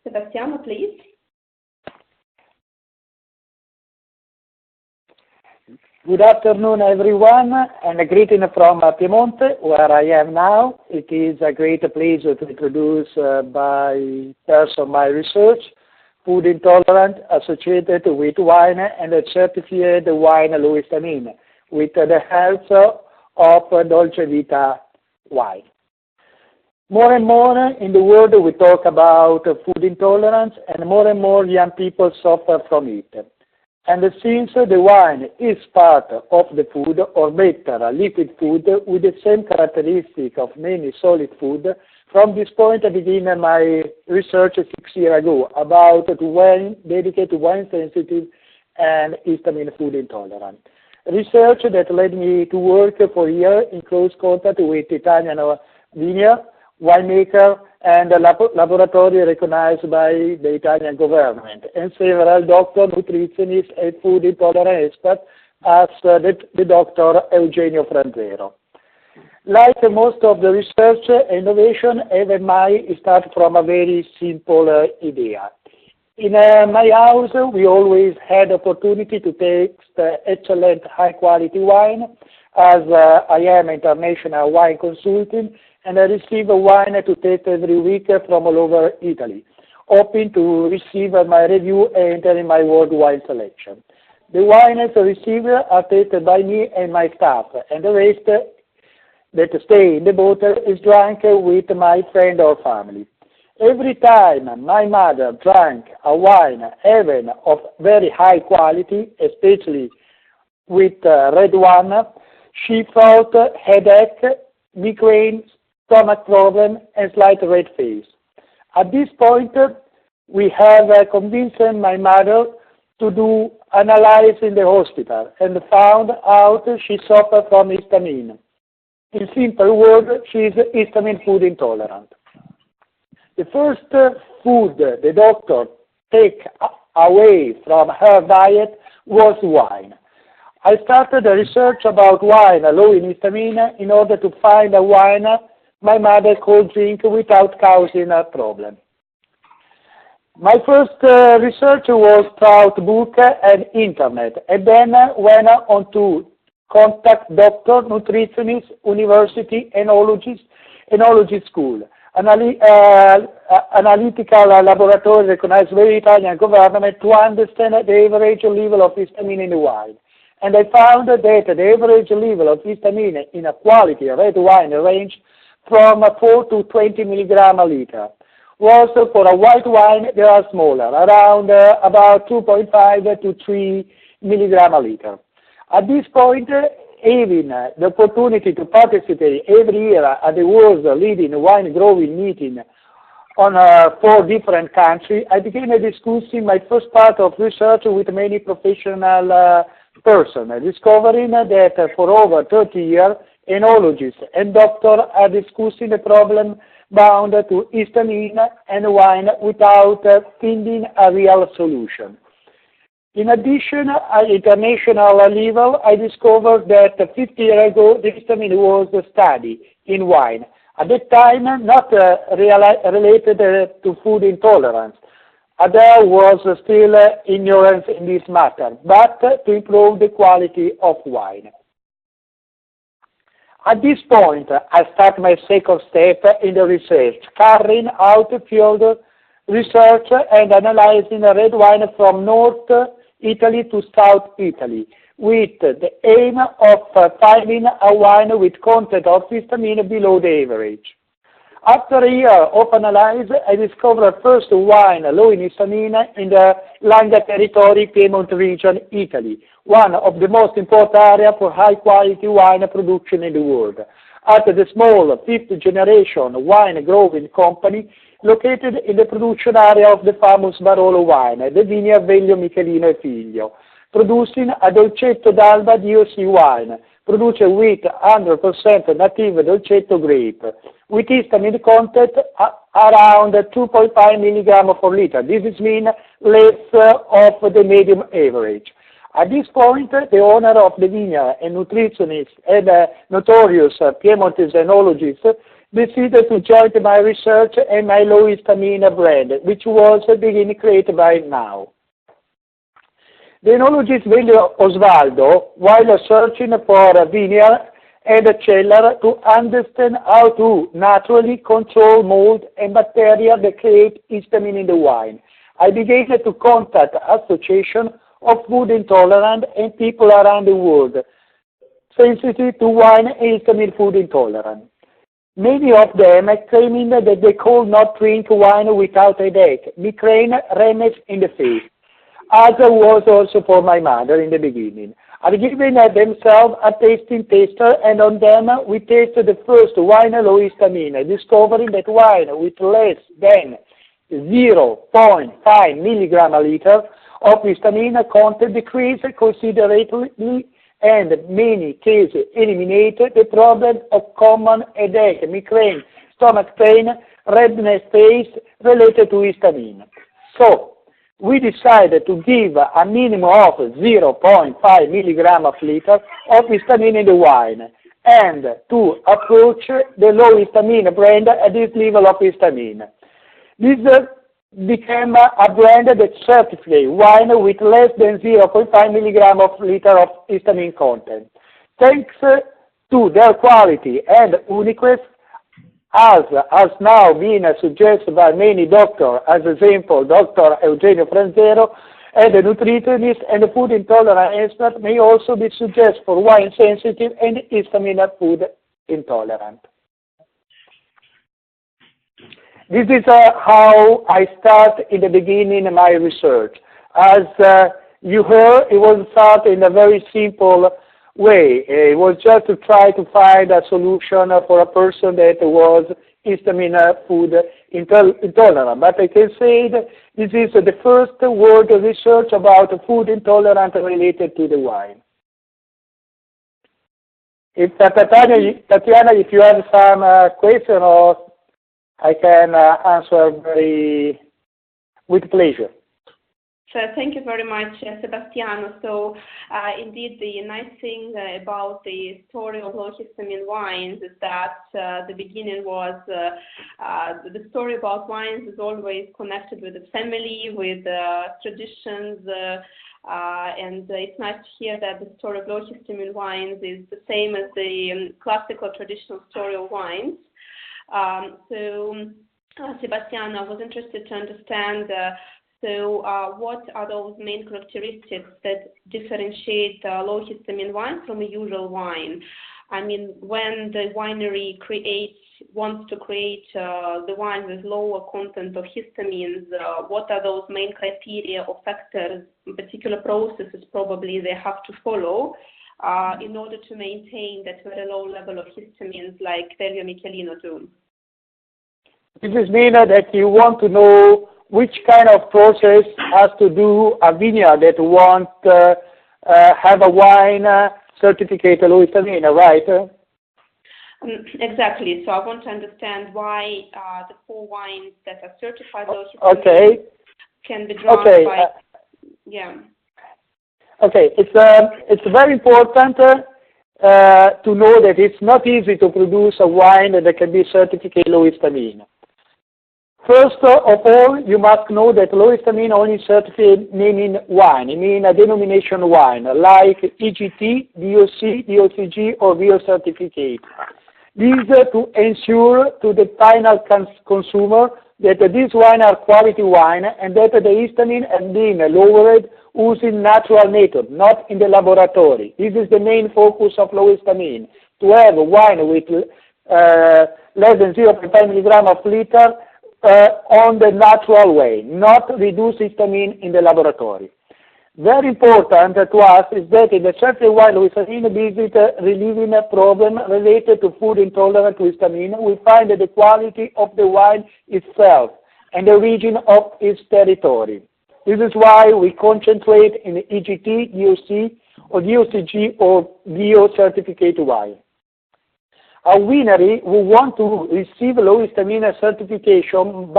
Sebastiano, please. Good afternoon, everyone, and a greeting from Piemonte, where I am now. It is a great pleasure to introduce by person my research, food intolerant associated with wine and a certified wine low histamine, with the help of DolceVitaWines. More and more in the world we talk about food intolerance, and more young people suffer from it. And since the wine is part of the food, or better, a liquid food with the same characteristic of many solid food, from this point I began my research 6 years ago about wine dedicated to wine sensitive and histamine food intolerant. Research that led me to work for a year in close contact with Italian vineyard, winemaker, and a laboratory recognized by the Italian government, and several doctors, nutritionists, and food intolerant experts, as the Dr. Eugenio Franzero. Like most of the research innovation, EMI started from a very simple idea. In my house, we always had opportunity to taste excellent high-quality wine, as I am international wine consultant, and I receive wine to taste every week from all over Italy, hoping to receive my review and enter in my world wine selection. The wines received are tasted by me and my staff, and the rest that stay in the bottle is drunk with my friend or family. Every time my mother drank a wine, even of very high quality, especially with red one, she felt headache, migraine, stomach problem, and slight red face. At this point, we have convinced my mother to do analysis in the hospital and found out she suffered from histamine. In simple words, she is histamine food intolerant. The first food the doctor take away from her diet was wine. I started a research about wine low in histamine in order to find a wine my mother could drink without causing a problem. My first research was throughout book and internet, and then went on to contact doctor, nutritionist, university, enology school, analytical laboratory recognized by the Italian government to understand the average level of histamine in the wine. And I found that the average level of histamine in a quality red wine range from 4 to 20 milligram a liter. Was for a white wine, they are smaller, around about 2.5 to 3 milligram a liter. At this point, having the opportunity to participate every year at the world's leading wine growing meeting on 4 different countries, I began discussing my first part of research with many professional persons, discovering that for over 30 years, enologists and doctors are discussing the problem bound to histamine and wine without finding a real solution. In addition, at international level, I discovered that 50 years ago, the histamine was studied in wine. At that time, not related to food intolerance. There was still ignorance in this matter, but to improve the quality of wine. At this point, I start my second step in the research, carrying out field research and analyzing red wine from North Italy to South Italy, with the aim of finding a wine with content of histamine below the average. After a year of analysis, I discovered first wine low in histamine in the Langa territory, Piedmont region, Italy, one of the most important areas for high-quality wine production in the world, at the small fifth-generation wine growing company located in the production area of the famous Barolo wine, the vineyard Veglio Michelino e Figlio, producing a Dolcetto d'Alba DOC wine, produced with 100% native Dolcetto grape, with histamine content around 2.5 milligram per liter. This is mean less of the medium average. At this point, the owner of the vineyard and nutritionist and notorious Piemontese enologist decided to join my research and my low histamine brand, which was being created by now. The enologist Osvaldo, while searching for a vineyard and a cellar to understand how to naturally control mold and bacteria that create histamine in the wine, I began to contact associations of food intolerant and people around the world sensitive to wine and histamine food intolerant. Many of them claiming that they could not drink wine without headache, migraine, redness in the face, as was also for my mother in the beginning. I've given themselves a tasting taster, and on them we tasted the first wine low histamine, discovering that wine with less than 0.5 milligram a liter of histamine content decreased considerably, and many cases eliminated the problem of common headache, migraine, stomach pain, redness face related to histamine. So, we decided to give a minimum of 0.5 milligram per liter of histamine in the wine and to approach the low histamine brand at this level of histamine. This became a brand that certifies wine with less than 0.5 milligram per liter of histamine content. Thanks to their quality and uniqueness, as has now been suggested by many doctors, as example, Dr. Eugenio Franzero, and the nutritionist and the food intolerant expert may also be suggested for wine sensitive and histamine food intolerant. This is how I start in the beginning my research. As you heard, it was started in a very simple way. It was just to try to find a solution for a person that was histamine food intolerant. But I can say that this is the first world research about food intolerant related to the wine. If Tatiana, if you have some question, or I can answer with pleasure. So thank you very much, Sebastiano. So indeed, the nice thing about the story of Low Histamine Wines is that the beginning was the story about wines is always connected with the family, with traditions, and it's nice to hear that the story of Low Histamine Wines is the same as the classical traditional story of wines. Sebastiano, I was interested to understand what are those main characteristics that differentiate low histamine wine from a usual wine? I mean, when the winery wants to create the wine with lower content of histamines, what are those main criteria or factors, particular processes probably they have to follow in order to maintain that very low level of histamines like Telio Michelino do? This means that you want to know which kind of process has to do a vineyard that want have a wine certificate low histamine, right? Exactly. So I want to understand why the 4 wines that are certified low histamine can be drawn by. Yeah. Okay. It's very important to know that it's not easy to produce a wine that can be certificate low histamine. First of all, you must know that low histamine only certified naming wine, it means a denomination wine, like EGT, DOC, DOCG, or VO certificate. This to ensure to the final consumer that these wines are quality wine and that the histamine has been lowered using natural method, not in the laboratory. This is the main focus of low histamine, to have wine with less than 0.5 milligram per liter on the natural way, not reduce histamine in the laboratory. Very important to us is that in the certified wine with histamine visit relieving a problem related to food intolerant to histamine, we find that the quality of the wine itself and the origin of its territory. This is why we concentrate in the EGT, DOC, or DOCG or VO certificate wine. A winery who want to receive low histamine certification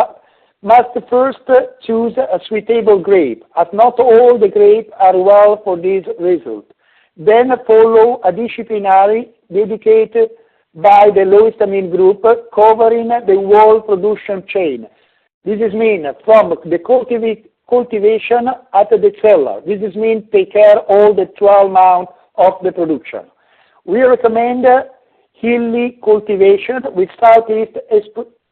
must first choose a suitable grape, as not all the grapes are well for this result. Then follow a disciplinary dedicated by the Low Histamine Group, covering the whole production chain. This is mean from the cultivation at the cellar. This is mean take care all the 12 months of the production. We recommend hilly cultivation with southeast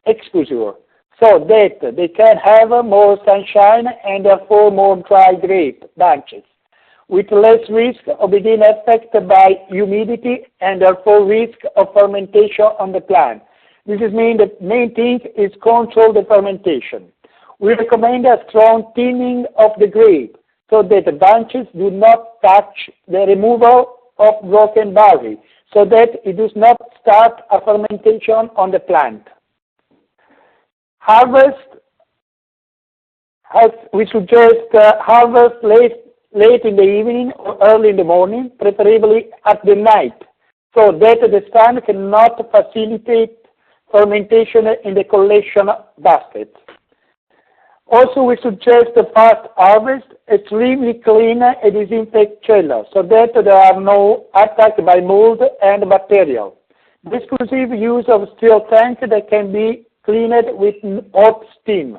exposure, so that they can have more sunshine and therefore more dry grape bunches, with less risk of being affected by humidity and therefore risk of fermentation on the plant. This is mean the main thing is control the fermentation. We recommend a strong thinning of the grape so that the bunches do not touch the removal of broken berry, so that it does not start a fermentation on the plant. Harvest, as we suggest, harvest late in the evening or early in the morning, preferably at the night, so that the sun cannot facilitate fermentation in the collection basket. Also, we suggest a fast harvest, extremely clean and disinfect cellar, so that there are no attack by mold and bacteria. The exclusive use of steel tank that can be cleaned with hot steam.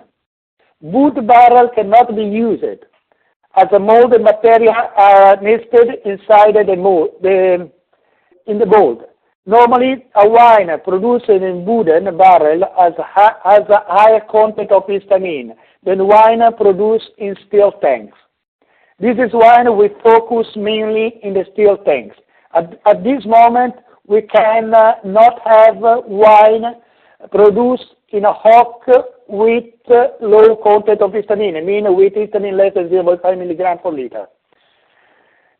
Wood barrel cannot be used, as the mold and bacteria are nested inside the mold, in the mold. Normally, a wine produced in wooden barrel has a higher content of histamine than wine produced in steel tanks. This is why we focus mainly in the steel tanks. At this moment, we can not have wine produced in a hock with low content of histamine, I mean with histamine less than 0.5 milligram per liter.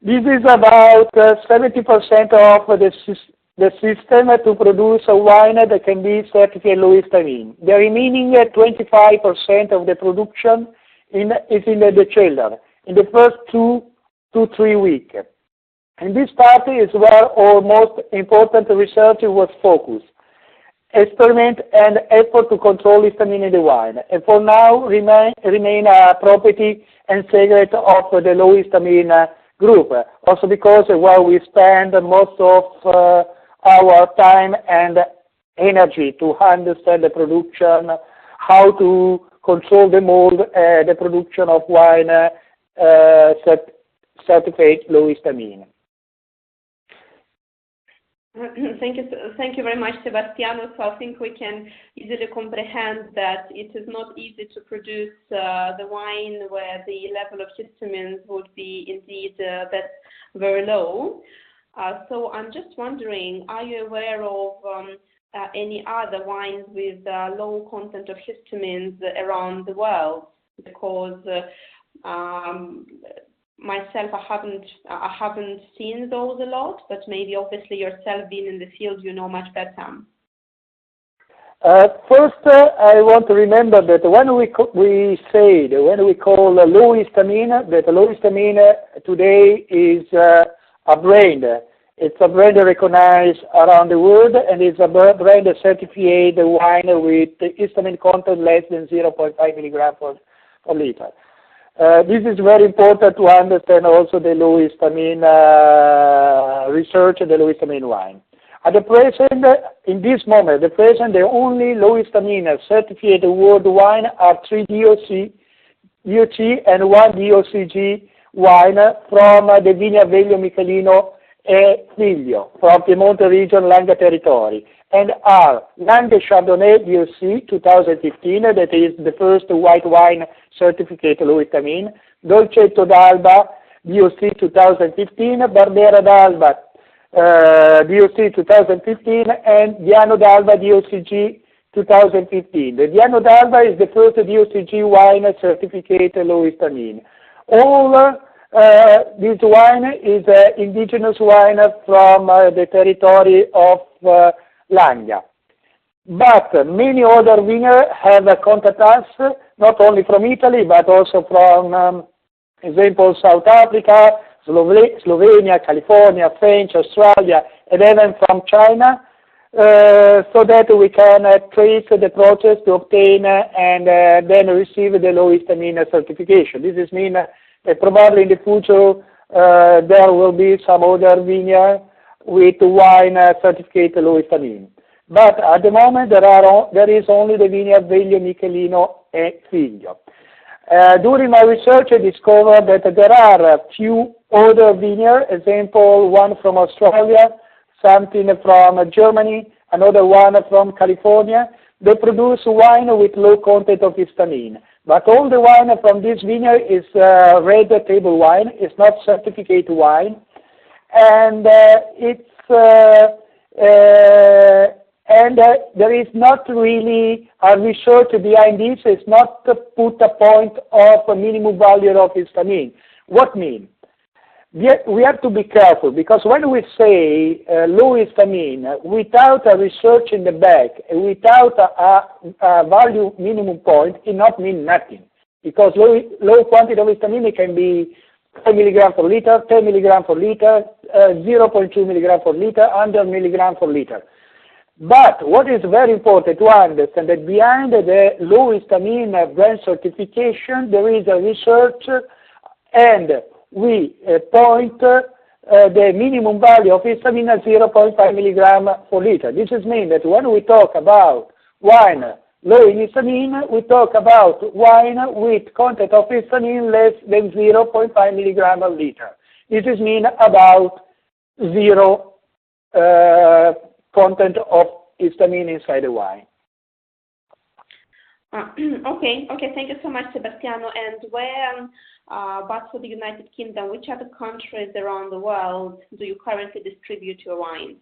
This is about 70% of the system to produce a wine that can be certified low histamine. The remaining 25% of the production is in the cellar in the first 2 to 3 weeks. And this part is where our most important research was focused. Experiment and effort to control histamine in the wine, and for now remain a property and secret of the Low Histamine Group, also because where we spend most of our time and energy to understand the production, how to control the mold, the production of wine certified low histamine. Thank you very much, Sebastiano. So I think we can easily comprehend that it is not easy to produce the wine where the level of histamines would be indeed that's very low. So I'm just wondering, are you aware of any other wines with low content of histamines around the world? Because myself, I haven't seen those a lot, but maybe obviously yourself being in the field, you know much better. First, I want to remember that when we call low histamine, that low histamine today is a brand. It's a brand recognized around the world, and it's a brand certified wine with histamine content less than 0.5 milligram per liter. This is very important to understand also the low histamine research and the low histamine wine. At the present, in this moment, the only low histamine certified world wine are 3 DOC and 1 DOCG wine from the Vigna Veglio Michelino e Figlio from Piemonte region, Langa territory, and are Langa Chardonnay DOC 2015, that is the first white wine certificate low histamine, Dolcetto d'Alba DOC 2015, Barbera d'Alba DOC 2015, and Diano d'Alba DOCG 2015. The Diano d'Alba is the first DOCG wine certificate low histamine. All this wine is indigenous wine from the territory of Langa. But many other vineyards have contacted us, not only from Italy, but also from, example, South Africa, Slovenia, California, French, Australia, and even from China, so that we can trace the process to obtain and then receive the low histamine certification. This is mean that probably in the future there will be some other vineyard with wine certificate low histamine. But at the moment, there is only the vineyard Veglio, Michelino, and Figlio. During my research, I discovered that there are a few other vineyards, example, one from Australia, something from Germany, another one from California. They produce wine with low content of histamine. But all the wine from this vineyard is red table wine. It's not certificate wine. And there is not really a research behind this. It's not to put a point of a minimum value of histamine. What mean? We have to be careful, because when we say low histamine without a research in the back, without a value minimum point, it not mean nothing. Because low quantity of histamine can be 5 milligram per liter, 10 milligram per liter, 0.2 milligram per liter, 100 milligram per liter. But what is very important to understand that behind the low histamine brand certification, there is a research, and we point the minimum value of histamine at 0.5 milligram per liter. This means that when we talk about wine low in histamine, we talk about wine with content of histamine less than 0.5 milligram per liter. This mean about zero content of histamine inside the wine. Okay, thank you so much, Sebastiano. And where, but for the United Kingdom, which other countries around the world do you currently distribute your wine?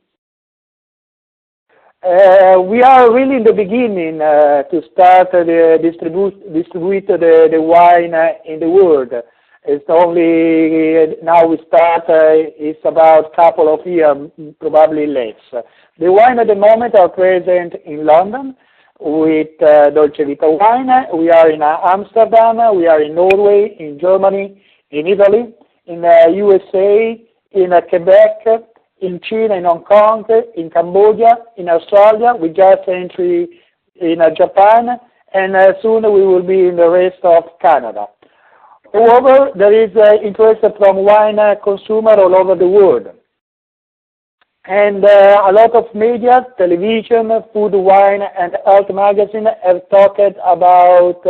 We are really in the beginning to start distribute the wine in the world. It's only now we start. It's about a couple of years, probably less. The wine at the moment are present in London with DolceVitaWines. We are in Amsterdam. We are in Norway, in Germany, in Italy, in USA, in Quebec, in China, in Hong Kong, in Cambodia, in Australia. We just entered in Japan, and soon we will be in the rest of Canada. However, there is interest from wine consumer all over the world. And a lot of media, television, food, wine, and health magazine have talked about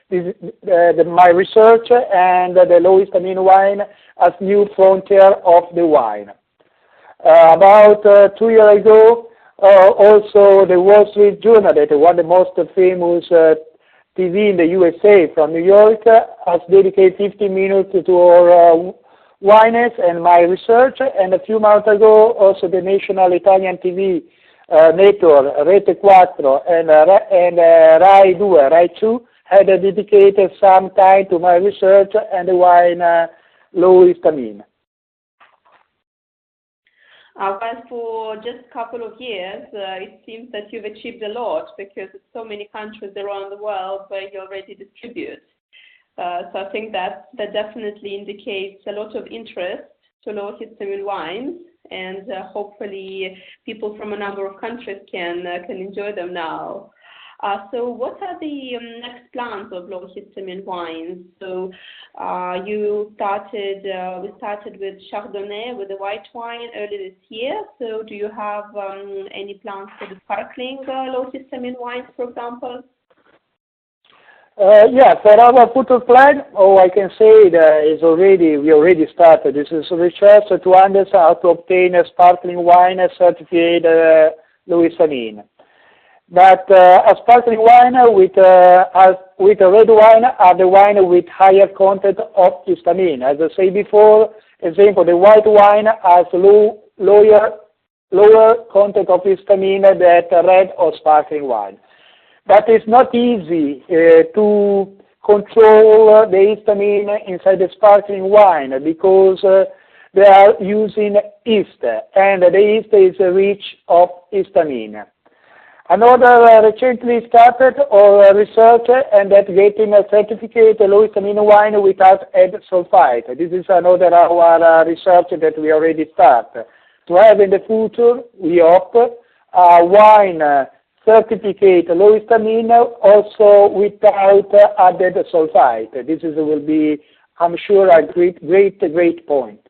my research and the low histamine wine as new frontier of the wine. About 2 years ago, also the Wall Street Journal, that one of the most famous TV in the USA from New York, has dedicated 15 minutes to our wines and my research. And a few months ago, also the national Italian TV network, Rete 4 and Rai 2 had dedicated some time to my research and the wine low histamine. Well, for just a couple of years, it seems that you've achieved a lot, because there's so many countries around the world where you already distribute. So I think that definitely indicates a lot of interest to low histamine wines, and hopefully people from a number of countries can enjoy them now. So what are the next plans of low histamine wines? So we started with Chardonnay, with the white wine early this year. So do you have any plans for the sparkling low histamine wines, for example? Yeah, for our future plan, I can say that we already started. This is research to understand how to obtain a sparkling wine certified low histamine. But a sparkling wine with a red wine are the wine with higher content of histamine. As I said before, example, the white wine has lower content of histamine than red or sparkling wine. But it's not easy to control the histamine inside the sparkling wine, because they are using yeast, and the yeast is rich of histamine. Another recently started research, and that getting a certificate low histamine wine without add sulfite. This is another our research that we already started. To have in the future, we hope, wine certificate low histamine also without added sulfite. This will be, I'm sure, a great point.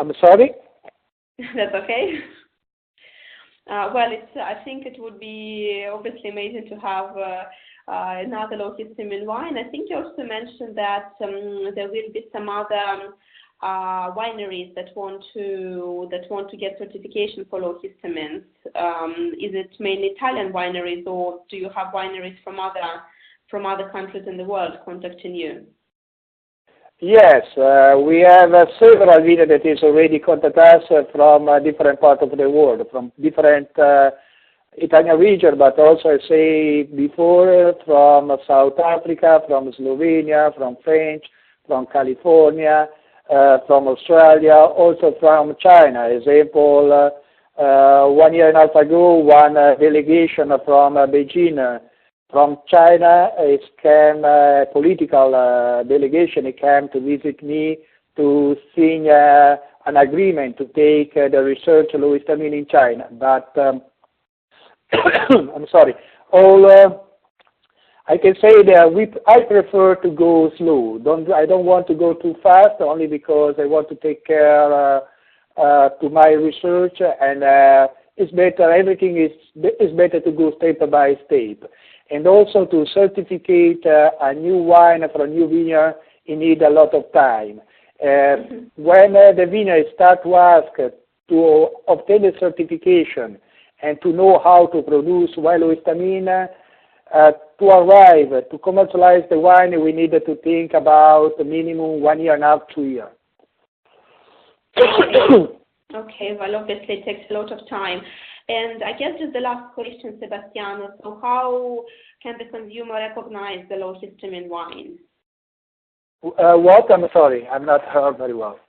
I'm sorry? That's okay. Well, I think it would be obviously amazing to have another low histamine wine. I think you also mentioned that there will be some other wineries that want to get certification for low histamines. Is it mainly Italian wineries, or do you have wineries from other countries in the world contacting you? Yes, we have several vineyards that is already contact us from different parts of the world, from different Italian region, but also, I say before, from South Africa, from Slovenia, from France, from California, from Australia, also from China. Example, 1 year and a half ago, one delegation from Beijing, from China, it came a political delegation. It came to visit me to sign an agreement to take the research low histamine in China. But I'm sorry. I can say that I prefer to go slow. I don't want to go too fast, only because I want to take care to my research, and it's better. Everything is better to go step by step. And also to certificate a new wine for a new vineyard, you need a lot of time. When the vineyard start to ask to obtain the certification and to know how to produce wine low histamine, to arrive to commercialize the wine, we need to think about minimum 1 year and a half, 2 years. Okay, well, obviously it takes a lot of time. And I guess just the last question, Sebastiano. So how can the consumer recognize the low histamine wine? What? I'm sorry, I'm not heard very well.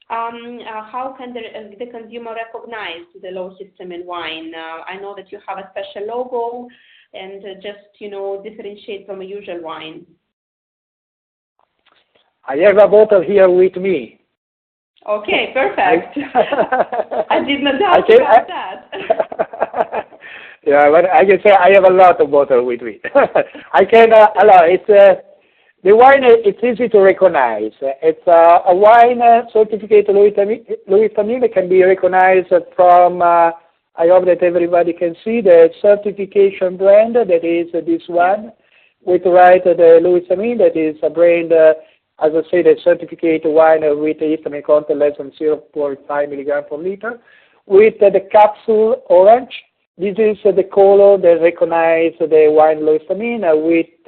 How can the consumer recognize the low histamine wine? I know that you have a special logo and just, differentiate from a usual wine. I have a bottle here with me. Okay, perfect. I did not doubt about that. Yeah, but I can say I have a lot of bottle with me. I can allow it's the wine. It's easy to recognize. It's a wine certificate low histamine can be recognized from. I hope that everybody can see the certification brand. That is this one. With right the low histamine. That is a brand. As I say, the certificate wine with the histamine content less than 0.5 milligram per liter. With the capsule orange, this is the color that recognizes the wine low histamine. With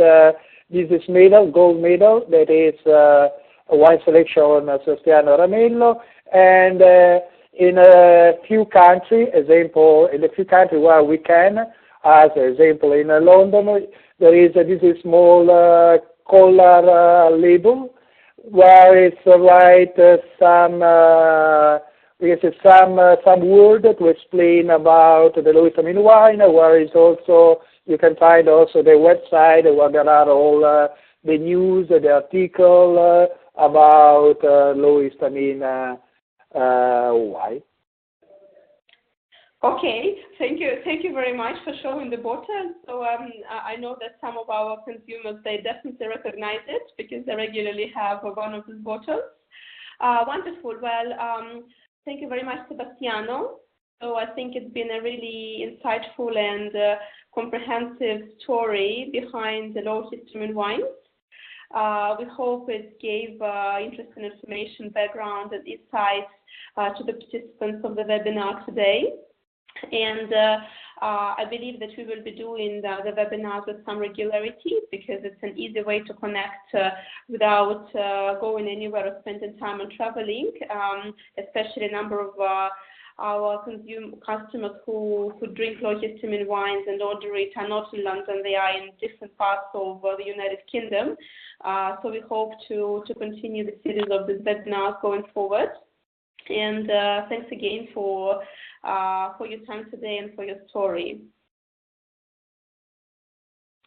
this is medal, gold medal, that is a wine selection on Sebastiano Ramello. And in a few countries, where we can, as example in London, there is this small collar label, where it's some word to explain about the low histamine wine, where is also you can find also the website where there are all the news, the article about low histamine wine. Okay, thank you very much for showing the bottle. So I know that some of our consumers, they definitely recognize it because they regularly have one of these bottles. Wonderful. Well, thank you very much, Sebastiano. So I think it's been a really insightful and comprehensive story behind the low histamine wines. We hope it gave interesting information, background, and insights to the participants of the webinar today. And I believe that we will be doing the webinars with some regularity because it's an easy way to connect without going anywhere or spending time on traveling, especially a number of our customers who drink low histamine wines and order it are not in London, they are in different parts of the United Kingdom. So we hope to continue the series of these webinars going forward. And thanks again for your time today and for your story.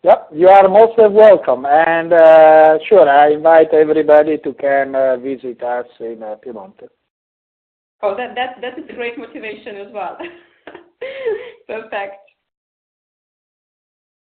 Yep, you are most welcome. And sure, I invite everybody to come visit us in Piemonte. Oh, that is a great motivation as well. Perfect.